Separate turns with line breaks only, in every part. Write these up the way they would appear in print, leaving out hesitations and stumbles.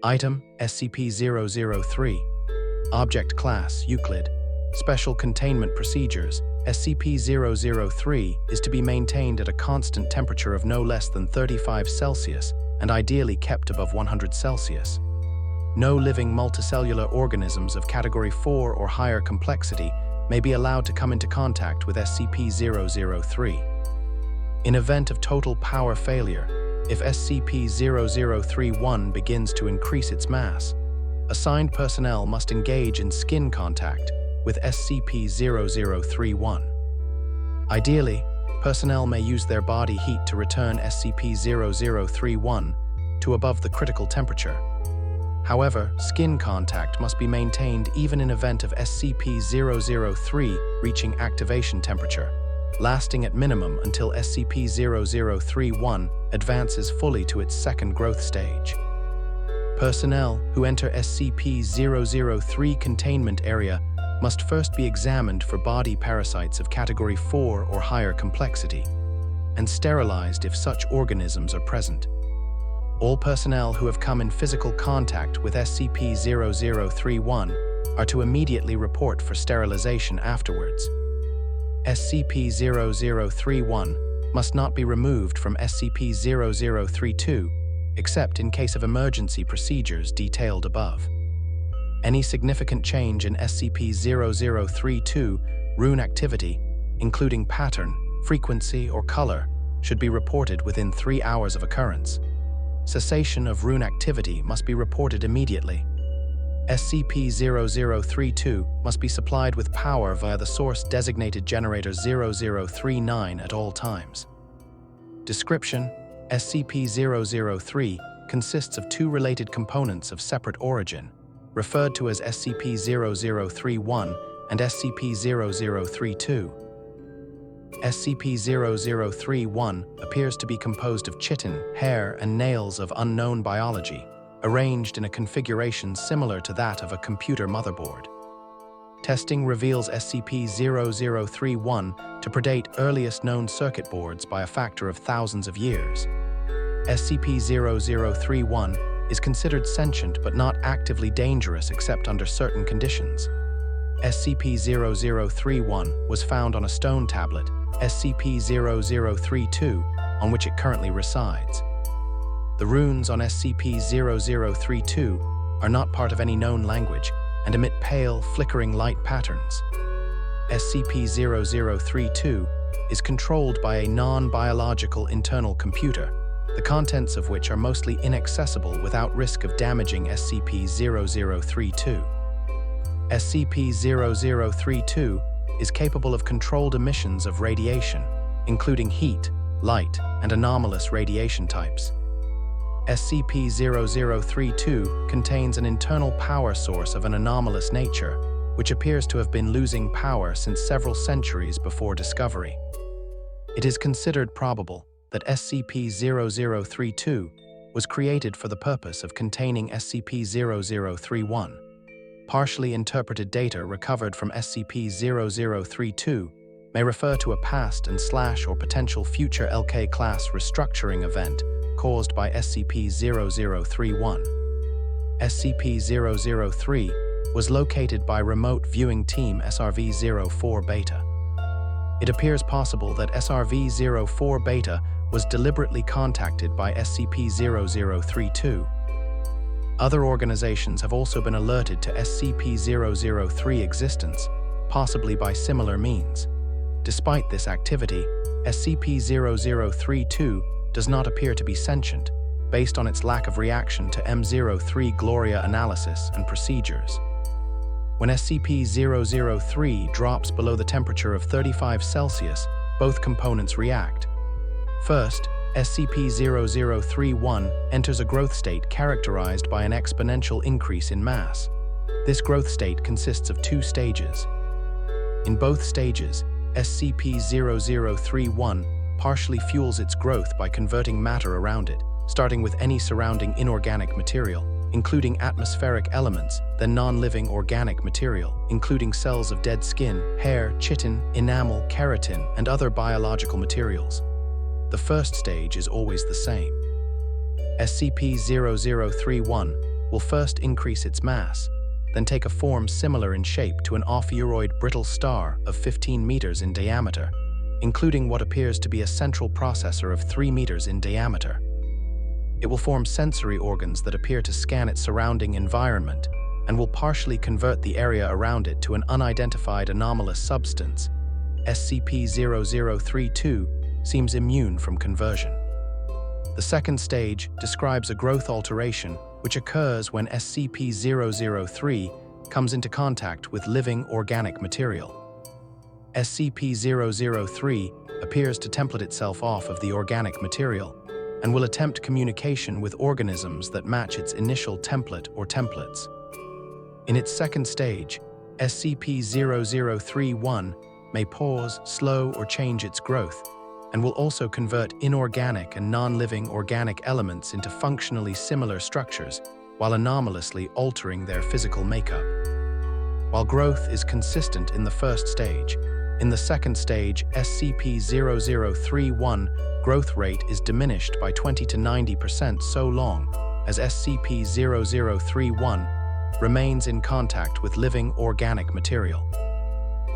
Item SCP-003. Object Class Euclid. Special Containment Procedures. SCP-003 is to be maintained at a constant temperature of no less than 35 Celsius and ideally kept above 100 Celsius. No living multicellular organisms of Category 4 or higher complexity may be allowed to come into contact with SCP-003. In event of total power failure, if SCP-0031 begins to increase its mass, assigned personnel must engage in skin contact with SCP-0031. Ideally, personnel may use their body heat to return SCP-0031 to above the critical temperature. However, skin contact must be maintained even in event of SCP-003 reaching activation temperature, lasting at minimum until SCP-0031 advances fully to its second growth stage. Personnel who enter SCP-003 containment area must first be examined for body parasites of Category 4 or higher complexity, and sterilized if such organisms are present. All personnel who have come in physical contact with SCP-0031 are to immediately report for sterilization afterwards. SCP-0031 must not be removed from SCP-0032 except in case of emergency procedures detailed above. Any significant change in SCP-0032 rune activity, including pattern, frequency, or color, should be reported within 3 hours of occurrence. Cessation of rune activity must be reported immediately. SCP-0032 must be supplied with power via the source-designated generator 0039 at all times. Description: SCP-003 consists of two related components of separate origin, referred to as SCP-0031 and SCP-0032. SCP-0031 appears to be composed of chitin, hair, and nails of unknown biology, arranged in a configuration similar to that of a computer motherboard. Testing reveals SCP-0031 to predate earliest known circuit boards by a factor of thousands of years. SCP-0031 is considered sentient but not actively dangerous except under certain conditions. SCP-0031 was found on a stone tablet, SCP-0032, on which it currently resides. The runes on SCP-0032 are not part of any known language and emit pale, flickering light patterns. SCP-0032 is controlled by a non-biological internal computer, the contents of which are mostly inaccessible without risk of damaging SCP-0032. SCP-0032 is capable of controlled emissions of radiation, including heat, light, and anomalous radiation types. SCP-0032 contains an internal power source of an anomalous nature, which appears to have been losing power since several centuries before discovery. It is considered probable that SCP-0032 was created for the purpose of containing SCP-0031. Partially interpreted data recovered from SCP-0032 may refer to a past and / or potential future LK-class restructuring event caused by SCP-0031. SCP-003 was located by Remote Viewing Team SRV-04 Beta. It appears possible that SRV-04 Beta was deliberately contacted by SCP-0032. Other organizations have also been alerted to SCP-003 existence, possibly by similar means. Despite this activity, SCP-0032 does not appear to be sentient, based on its lack of reaction to M03 Gloria analysis and procedures. When SCP-003 drops below the temperature of 35 Celsius, both components react. First, SCP-0031 enters a growth state characterized by an exponential increase in mass. This growth state consists of two stages. In both stages, SCP-0031 partially fuels its growth by converting matter around it, starting with any surrounding inorganic material, including atmospheric elements, then non-living organic material, including cells of dead skin, hair, chitin, enamel, keratin, and other biological materials. The first stage is always the same. SCP-0031 will first increase its mass, then take a form similar in shape to an off-Euroid brittle star of 15 meters in diameter, including what appears to be a central processor of 3 meters in diameter. It will form sensory organs that appear to scan its surrounding environment and will partially convert the area around it to an unidentified anomalous substance. SCP-0032 seems immune from conversion. The second stage describes a growth alteration which occurs when SCP-003 comes into contact with living organic material. SCP-003 appears to template itself off of the organic material and will attempt communication with organisms that match its initial template or templates. In its second stage, SCP-0031 may pause, slow, or change its growth, and will also convert inorganic and non-living organic elements into functionally similar structures, while anomalously altering their physical makeup. While growth is consistent in the first stage, in the second stage, SCP-0031 growth rate is diminished by 20 to 90% so long as SCP-0031 remains in contact with living organic material.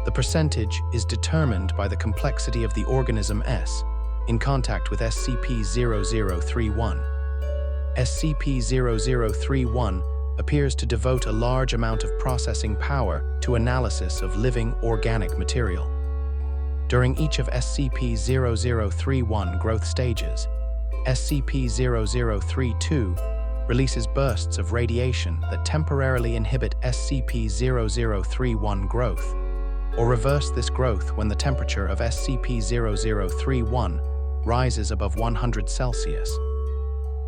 The percentage is determined by the complexity of the organism S in contact with SCP-0031. SCP-0031 appears to devote a large amount of processing power to analysis of living organic material. During each of SCP-0031 growth stages, SCP-0032 releases bursts of radiation that temporarily inhibit SCP-0031 growth, or reverse this growth when the temperature of SCP-0031 rises above 100 Celsius.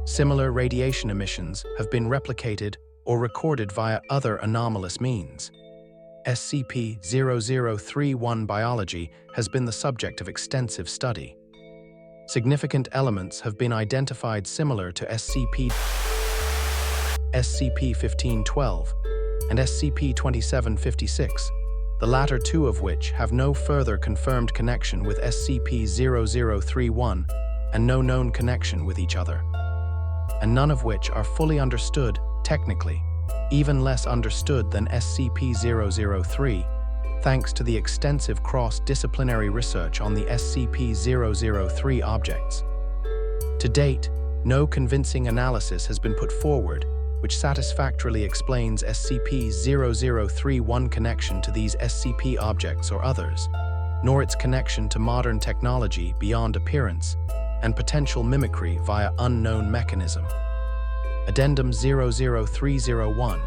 Similar radiation emissions have been replicated or recorded via other anomalous means. SCP-0031 biology has been the subject of extensive study. Significant elements have been identified similar to SCP-1512 and SCP-2756, the latter two of which have no further confirmed connection with SCP-0031 and no known connection with each other, and none of which are fully understood technically, even less understood than SCP-003, thanks to the extensive cross-disciplinary research on the SCP-003 objects. To date, no convincing analysis has been put forward which satisfactorily explains SCP-0031 connection to these SCP objects or others, nor its connection to modern technology beyond appearance and potential mimicry via unknown mechanism. Addendum 00301,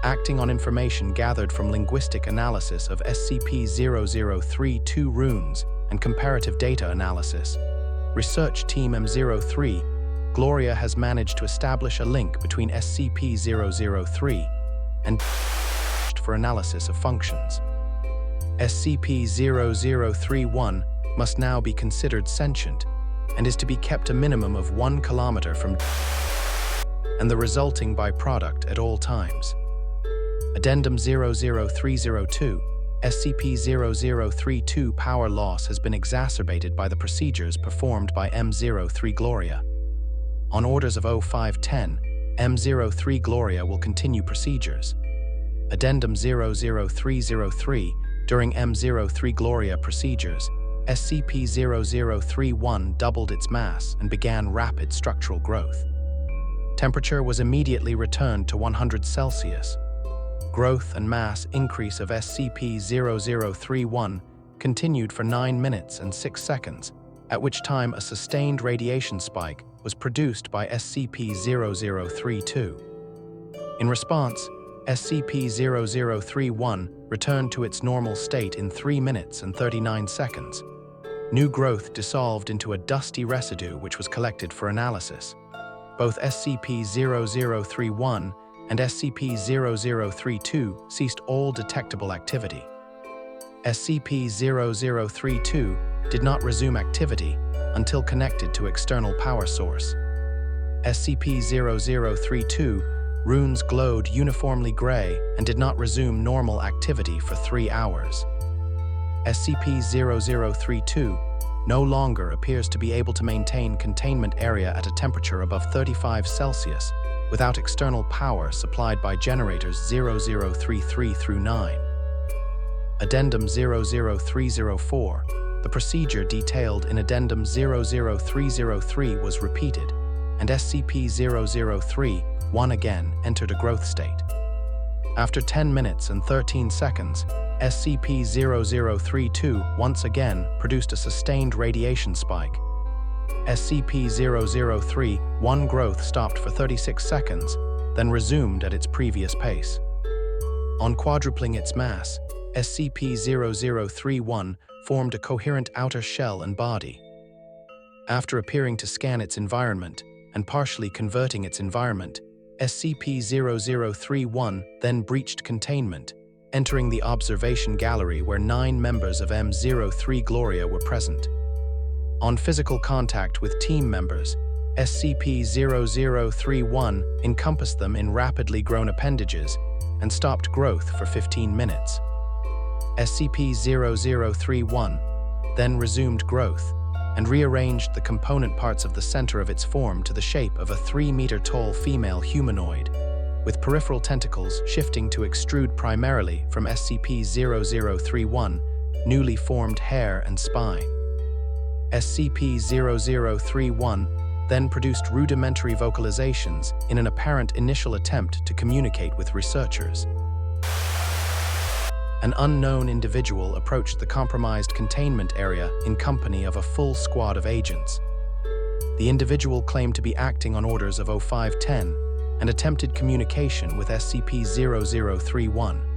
acting on information gathered from linguistic analysis of SCP-0032 runes and comparative data analysis, Research Team M03, Gloria has managed to establish a link between SCP-003 and for analysis of functions. SCP-0031 must now be considered sentient and is to be kept a minimum of 1 kilometer from and the resulting byproduct at all times. Addendum 00302, SCP-0032 power loss has been exacerbated by the procedures performed by M03 Gloria. On orders of 0510, M03 Gloria will continue procedures. Addendum 00303, during M03 Gloria procedures, SCP-0031 doubled its mass and began rapid structural growth. Temperature was immediately returned to 100 Celsius. Growth and mass increase of SCP-0031 continued for 9 minutes and 6 seconds, at which time a sustained radiation spike was produced by SCP-0032. In response, SCP-0031 returned to its normal state in 3 minutes and 39 seconds. New growth dissolved into a dusty residue which was collected for analysis. Both SCP-0031 and SCP-0032 ceased all detectable activity. SCP-0032 did not resume activity until connected to external power source. SCP-0032 runes glowed uniformly gray and did not resume normal activity for 3 hours. SCP-0032 no longer appears to be able to maintain containment area at a temperature above 35 Celsius without external power supplied by generators 0033 through 9. Addendum 00304, the procedure detailed in Addendum 00303 was repeated, and SCP-003-1 again entered a growth state. After 10 minutes and 13 seconds, SCP-0032 once again produced a sustained radiation spike. SCP-003-1 growth stopped for 36 seconds, then resumed at its previous pace. On quadrupling its mass, SCP-0031 formed a coherent outer shell and body. After appearing to scan its environment and partially converting its environment, SCP-0031 then breached containment, entering the observation gallery where 9 members of M03 Gloria were present. On physical contact with team members, SCP-0031 encompassed them in rapidly grown appendages and stopped growth for 15 minutes. SCP-0031 then resumed growth and rearranged the component parts of the center of its form to the shape of a 3-meter-tall female humanoid, with peripheral tentacles shifting to extrude primarily from SCP-0031 newly formed hair and spine. SCP-0031 then produced rudimentary vocalizations in an apparent initial attempt to communicate with researchers. An unknown individual approached the compromised containment area in company of a full squad of agents. The individual claimed to be acting on orders of 0510 and attempted communication with SCP-0031.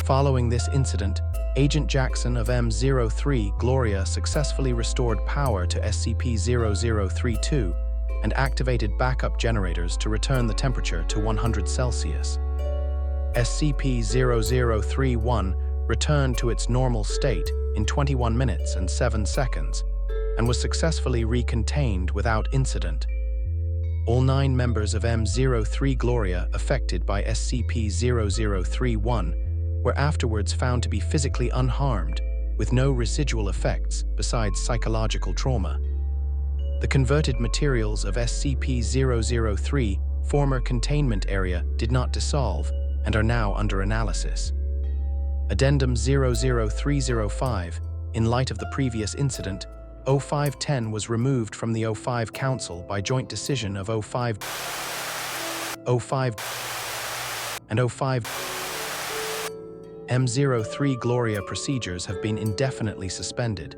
Following this incident, Agent Jackson of M03 Gloria successfully restored power to SCP-0032 and activated backup generators to return the temperature to 100 Celsius. SCP-0031 returned to its normal state in 21 minutes and 7 seconds and was successfully recontained without incident. All 9 members of M03 Gloria affected by SCP-0031 were afterwards found to be physically unharmed, with no residual effects besides psychological trauma. The converted materials of SCP-003 former containment area did not dissolve and are now under analysis. Addendum 00305, in light of the previous incident, 0510 was removed from the 05 Council by joint decision of 05 and 05. M03 Gloria procedures have been indefinitely suspended.